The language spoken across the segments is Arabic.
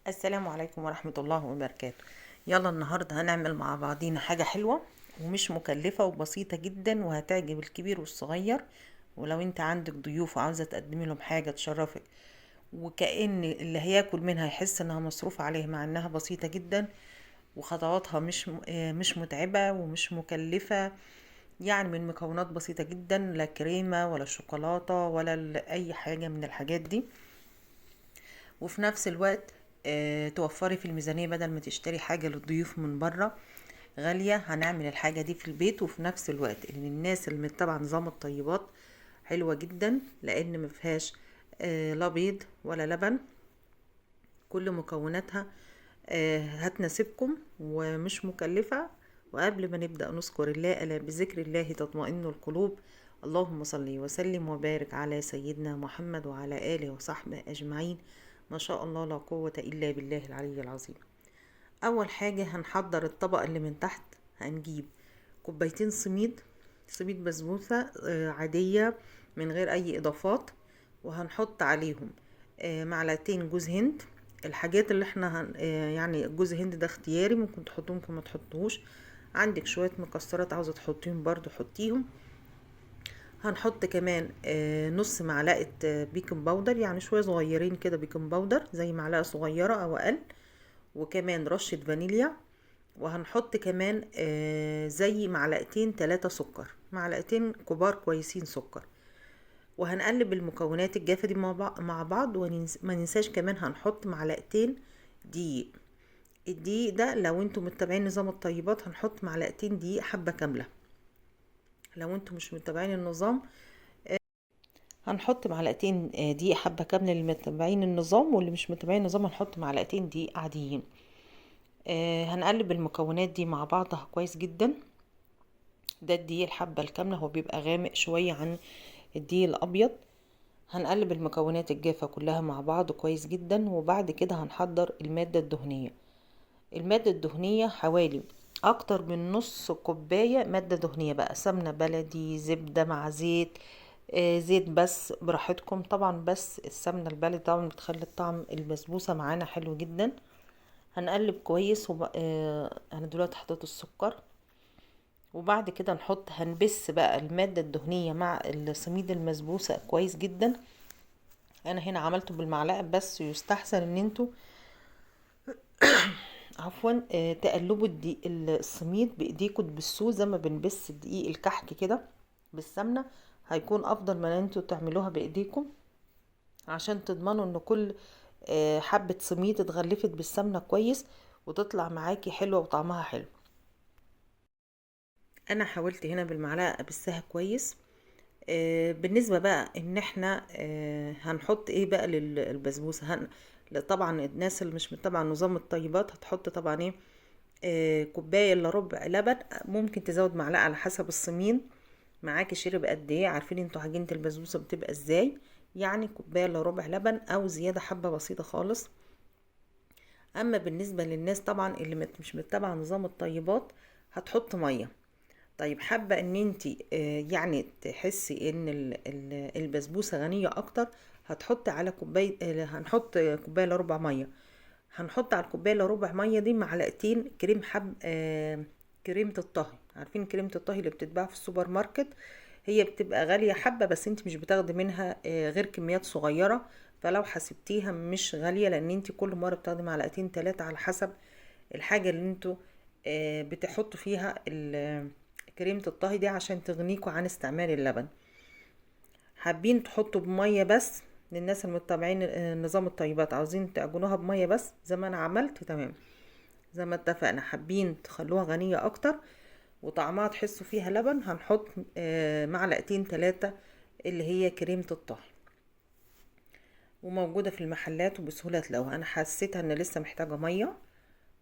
السلام عليكم ورحمة الله وبركاته. يلا النهاردة هنعمل مع بعضينا حاجة حلوة ومش مكلفة وبسيطة جدا وهتعجب الكبير والصغير. ولو انت عندك ضيوف وعاوزة تقدمي لهم حاجة تشرفك وكأن اللي هياكل منها يحس انها مصروف عليه، مع انها بسيطة جدا وخطواتها مش متعبة ومش مكلفة. يعني من مكونات بسيطة جدا، لا كريمة ولا شوكولاتة ولا اي حاجة من الحاجات دي. وفي نفس الوقت توفري في الميزانية بدل ما تشتري حاجة للضيوف من بره غالية. هنعمل الحاجة دي في البيت، وفي نفس الوقت ان الناس اللي متبعة نظام الطيبات حلوة جدا لان مفيهاش لا بيض ولا لبن. كل مكوناتها هتناسبكم ومش مكلفة. وقبل ما نبدأ نذكر الله، ألا بذكر الله تطمئن القلوب. اللهم صل وسلم وبارك على سيدنا محمد وعلى آله وصحبه أجمعين. ما شاء الله لا قوة إلا بالله العلي العظيم. أول حاجة هنحضر الطبق اللي من تحت. هنجيب كوبايتين سميد بسبوسة عادية من غير أي إضافات، وهنحط عليهم معلقتين جوز هند. الحاجات اللي احنا يعني جوز هند ده اختياري، ممكن تحطوه ممكن ما تحطوش. عندك شوية مكسرات عاوزة تحطيهم برضو حطيهم. هنحط كمان نص معلقة بيكنج باودر، يعني شوية صغيرين كده بيكنج باودر زي معلقة صغيرة او اقل. وكمان رشة فانيليا. وهنحط كمان زي معلقتين 3 سكر، معلقتين كبار كويسين سكر. وهنقلب المكونات الجافة دي مع بعض. وما ننساش كمان هنحط معلقتين دقيق. الدقيق ده لو انتم متبعين نظام الطيبات هنحط معلقتين دقيق حبة كاملة. لو انتم مش متبعين النظام هنحط معلقتين دقيق حبة كاملة. اللي متبعين النظام، واللي مش متبعين النظام هنحط معلقتين دقيق عاديين. هنقلب المكونات دي مع بعضها كويس جدا. ده الدقيق الحبة الكاملة، هو بيبقى غامق شوية عن الدقيق الأبيض. هنقلب المكونات الجافة كلها مع بعض كويس جدا. وبعد كده هنحضر المادة الدهنية. المادة الدهنية حوالي اكتر من نص كوباية مادة دهنية، بقى سمنة بلدي، زبدة مع زيت، زيت بس براحتكم طبعا. بس السمنة البلدي طبعا بتخلي الطعم البسبوسة معانا حلو جدا. هنقلب كويس انا دلوقتي حطيت السكر. وبعد كده هنبس بقى المادة الدهنية مع السميد المسبوسة كويس جدا. انا هنا عملته بالمعلقة بس، يستحسن ان انتوا عفوا تقلبوا السميد بايديكم تبسوه زي ما بنبس الدقيق الكحك كده بالسمنة. هيكون افضل من ان انتوا تعملوها بايديكم، عشان تضمنوا ان كل حبة سميد اتغلفت بالسمنة كويس وتطلع معاكي حلوة وطعمها حلو. انا حاولت هنا بالمعلقة ابسها كويس. بالنسبة بقى ان احنا هنحط ايه بقى للبسبوسة. طبعا الناس اللي مش متبعة نظام الطيبات هتحط طبعا ايه كوباية الا ربع لبن. ممكن تزود معلقة على حسب السمين معاكي شرب قد ايه. عارفين انتوا عجينة البسبوسة بتبقى ازاي، يعني كوباية الا ربع لبن او زيادة حبة بسيطة خالص. اما بالنسبة للناس طبعا اللي مش متبعة نظام الطيبات هتحط مية. طيب حابة ان انتي يعني تحسي ان البسبوسة غنية اكتر، هتحط على كوباية هنحط كوباية الا ربع مية. هنحط على الكوبايه الا ربع ميه دي معلقتين كريم حب كريمه الطهي. عارفين كريمه الطهي اللي بتتباع في السوبر ماركت؟ هي بتبقى غاليه حبه، بس انت مش بتاخدي منها غير كميات صغيره. فلو حسبتيها مش غاليه، لان انت كل مره بتاخدي معلقتين 3 على حسب الحاجه اللي انتوا بتحطوا فيها كريمه الطهي دي عشان تغنيكوا عن استعمال اللبن. حابين تحطوا بميه بس للناس المتابعين نظام الطيبات، عاوزين تعجنوها بميه بس زي ما انا عملت تمام. زي ما اتفقنا، حابين تخلوها غنية اكتر وطعمها تحسوا فيها لبن، هنحط معلقتين 3 اللي هي كريمة الطهي. وموجودة في المحلات وبسهولة تلاقوها. انا حسيتها ان لسه محتاجة مية.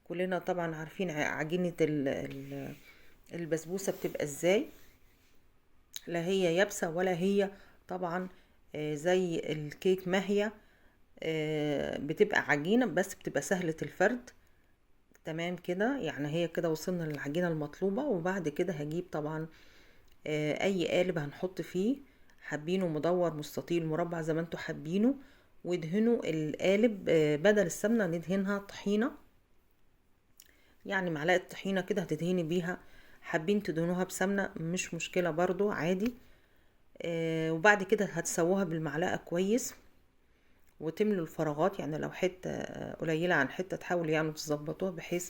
كلنا طبعا عارفين عجينة البسبوسة بتبقى ازاي، لا هي يابسة ولا هي طبعا زي الكيك. ما هي بتبقى عجينة بس بتبقى سهلة الفرد. تمام كده، يعني هي كده وصلنا للعجينة المطلوبة. وبعد كده هجيب طبعا اي قالب هنحط فيه، حابينه مدور مستطيل مربع زي ما انتوا حابينه. وادهنوا القالب بدل السمنة ندهنها طحينة، يعني معلقة طحينة كده هتدهني بيها. حابين تدهنوها بسمنة مش مشكلة برضو عادي. وبعد كده هتسووها بالمعلقة كويس وتملوا الفراغات، يعني لو حتة قليلة عن حتة تحاولوا يعني تظبطوها بحيث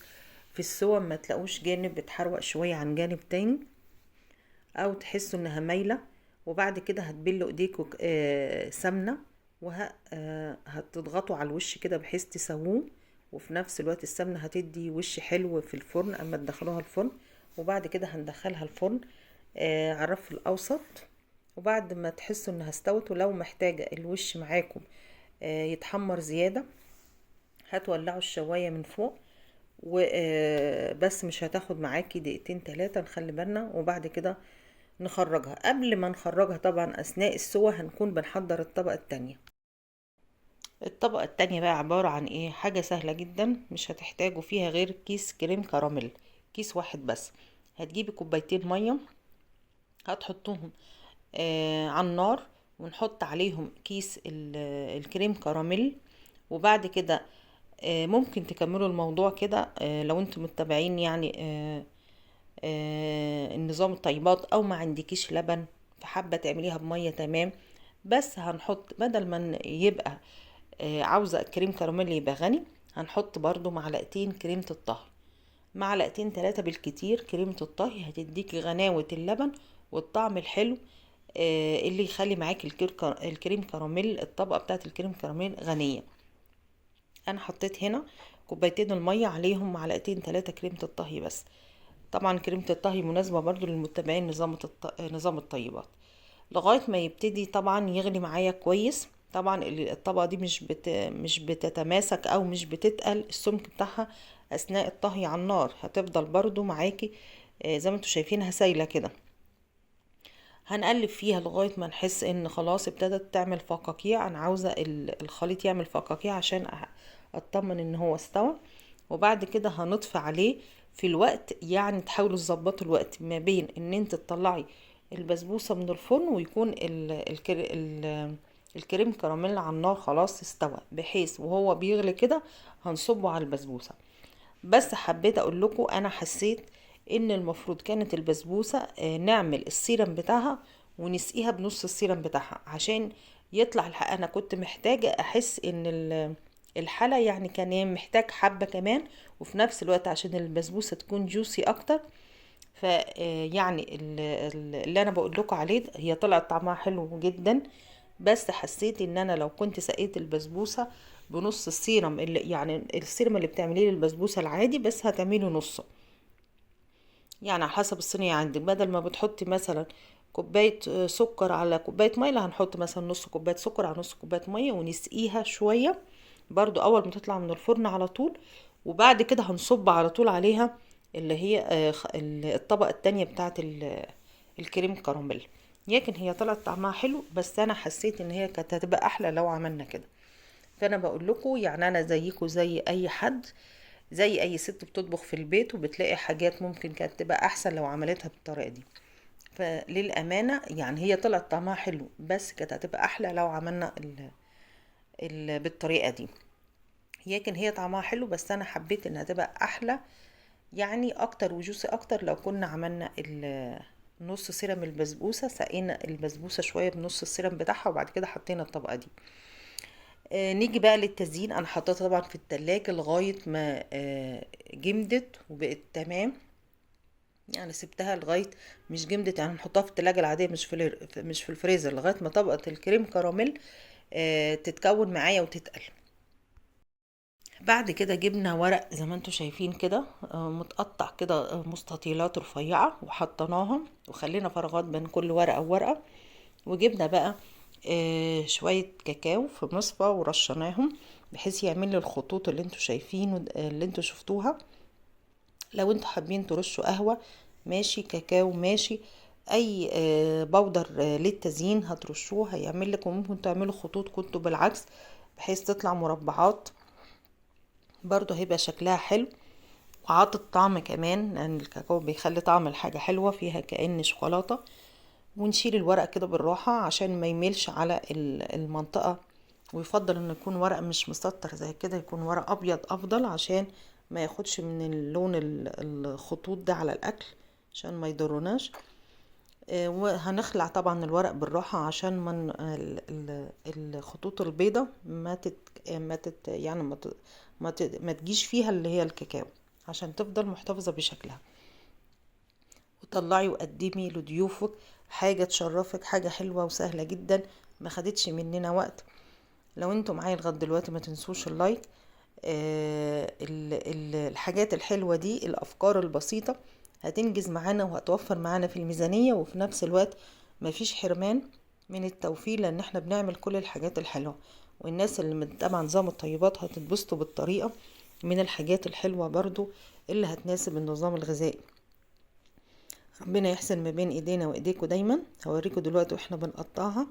في السوا ما تلاقوش جانب بتحروق شوية عن جانب تاني او تحسوا انها مايلة. وبعد كده هتبلوا ايديكوا سمنة وهتضغطوا على الوش كده بحيث تسووه، وفي نفس الوقت السمنة هتدي وش حلو في الفرن اما تدخلوها الفرن. وبعد كده هندخلها الفرن على الرف الاوسط. وبعد ما تحسوا انها استوت، ولو محتاجة الوش معاكم يتحمر زيادة هتولعوا الشواية من فوق وبس، مش هتاخد معاكي دقيقتين 3، نخلي بالنا. وبعد كده نخرجها. قبل ما نخرجها طبعا اثناء السوا هنكون بنحضر الطبقة التانية. الطبقة التانية بقى عبارة عن ايه؟ حاجة سهلة جدا، مش هتحتاجوا فيها غير كيس كريم كراميل، كيس واحد بس. هتجيبي كوبايتين مية هتحطوهم على النار، ونحط عليهم كيس الكريم كراميل. وبعد كده ممكن تكملوا الموضوع كده لو انتم متابعين يعني النظام الطيبات، او ما عندكيش لبن فحابة تعمليها بمية تمام. بس هنحط بدل ما يبقى عاوزة كريم كراميل يبقى غني، هنحط برضو معلقتين كريمة الطهي، معلقتين 3 بالكتير. كريمة الطهي هتديكي غناوة اللبن والطعم الحلو اللي يخلي معاكي الكريم كراميل، الطبقة بتاعت الكريم كراميل غنية. انا حطيت هنا كوبايتين المية عليهم معلقتين 3 كريمة الطهي بس. طبعا كريمة الطهي مناسبة برضو للمتابعين نظام الطيبات. لغاية ما يبتدي طبعا يغلي معايا كويس. طبعا الطبقة دي مش بتتماسك او مش بتتقل السمك بتاعها اثناء الطهي على النار، هتفضل برضو معاكي زي ما انتوا شايفينها سايلة كده. هنقلب فيها لغاية ما نحس ان خلاص ابتدت تعمل فقاقيع. انا عاوزة الخليط يعمل فقاقيع عشان اطمن ان هو استوى. وبعد كده هنطفي عليه في الوقت، يعني تحاولوا تظبطوا الوقت ما بين ان انت تطلعي البسبوسة من الفرن ويكون الكريم كراميل على النار خلاص استوى، بحيث وهو بيغلي كده هنصبه على البسبوسة. بس حبيت اقول لكم انا حسيت ان المفروض كانت البسبوسة نعمل السيرم بتاعها ونسقيها بنص السيرم بتاعها عشان يطلع الحق. انا كنت محتاجة احس ان الحلا يعني كان محتاج حبة كمان، وفي نفس الوقت عشان البسبوسة تكون جوسي اكتر. ف يعني اللي انا بقول لكم عليه هي طلعت طعمها حلو جدا. بس حسيت ان انا لو كنت سقيت البسبوسة بنص السيرم، اللي يعني السيرم اللي بتعمليه للبسبوسة العادي بس هتعمله نصه، يعني على حسب الصينية عندك. بدل ما بتحطي مثلا كوباية سكر على كوباية مية، لا هنحط مثلا نص كوباية سكر على نص كوباية مية ونسقيها شوية برضو اول ما تطلع من الفرن على طول. وبعد كده هنصب على طول عليها اللي هي الطبقة التانية بتاعت الكريم كراميل. لكن هي طلعت طعمها حلو، بس انا حسيت ان هي كانت هتبقى احلى لو عملنا كده. فانا بقول لكم يعني انا زيكم زي اي حد، زي اي ست بتطبخ في البيت وبتلاقي حاجات ممكن كانت تبقى احسن لو عملتها بالطريقة دي. فللأمانة يعني هي طلعت طعمها حلو، بس كانت هتبقى احلى لو عملنا بالطريقة دي. لكن هي طعمها حلو، بس انا حبيت انها تبقى احلى يعني اكتر وجوسي اكتر لو كنا عملنا نص سيرم البسبوسة، سقينا البسبوسة شوية بنص السيرم بتاعها وبعد كده حطينا الطبقة دي. نيجي بقى للتزيين. انا حطيتها طبعا في التلاجة لغاية ما جمدت وبقت تمام، يعني سبتها لغاية مش جمدت، يعني نحطها في التلاجة العادية مش في الفريزر لغاية ما طبقة الكريم كراميل تتكون معايا وتتقل. بعد كده جبنا ورق زي ما انتوا شايفين كده متقطع كده مستطيلات رفيعة وحطيناها وخلينا فراغات بين كل ورقة وورقة. وجبنا بقى شوية كاكاو في مصفى ورشناهم بحيث يعمل لي الخطوط اللي انتوا شايفين اللي انتوا شفتوها. لو انتوا حابين ترشوا قهوة ماشي، كاكاو ماشي، اي بودر للتزيين هترشوه هيعمل لكم. ممكن تعملوا خطوط كنتوا بالعكس بحيث تطلع مربعات برضو هيبقى شكلها حلو. وعاطت طعم كمان لان الكاكاو بيخلي طعم الحاجة حلوة فيها كأن شوكولاتة. ونشيل الورق كده بالراحة عشان ما يميلش على المنطقة ويفضل انه يكون ورق مش مسطر زي كده، يكون ورق ابيض افضل عشان ما ياخدش من اللون الخطوط ده على الاكل عشان ما يضرناش. وهنخلع طبعا الورق بالراحة عشان من الخطوط البيضة ما تجيش فيها اللي هي الكاكاو، عشان تفضل محتفظة بشكلها. وطلعي وقدمي لضيوفك حاجة تشرفك، حاجة حلوة وسهلة جدا ما خدتش مننا وقت. لو انتوا معايا لغايه دلوقتي ما تنسوش اللايك. الحاجات الحلوة دي، الافكار البسيطة هتنجز معانا وهتوفر معانا في الميزانية، وفي نفس الوقت مفيش حرمان من التوفير، لان احنا بنعمل كل الحاجات الحلوة. والناس اللي متابعة نظام الطيبات هتتبسطوا بالطريقة من الحاجات الحلوة برضو اللي هتناسب النظام الغذائي. ربنا يحسن ما بين ايدينا وايديكوا دايما. هوريكم دلوقتي واحنا بنقطعها.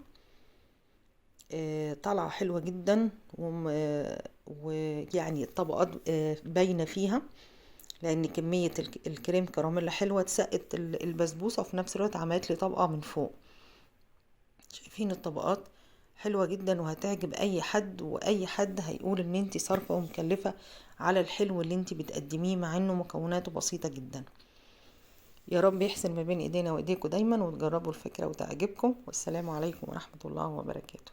طالعة حلوة جدا، ويعني الطبقات باينة فيها، لان كمية الكريم كراميل حلوة تسقط البسبوسة، وفي نفس الوقت عملت لي طبقة من فوق. شايفين الطبقات حلوة جدا وهتعجب اي حد، واي حد هيقول ان انتي صارفة ومكلفة على الحلو اللي انتي بتقدميه، مع انه مكوناته بسيطة جدا. يا رب يحسن ما بين ايدينا وايديكم دايما، وتجربوا الفكرة وتعجبكم. والسلام عليكم ورحمة الله وبركاته.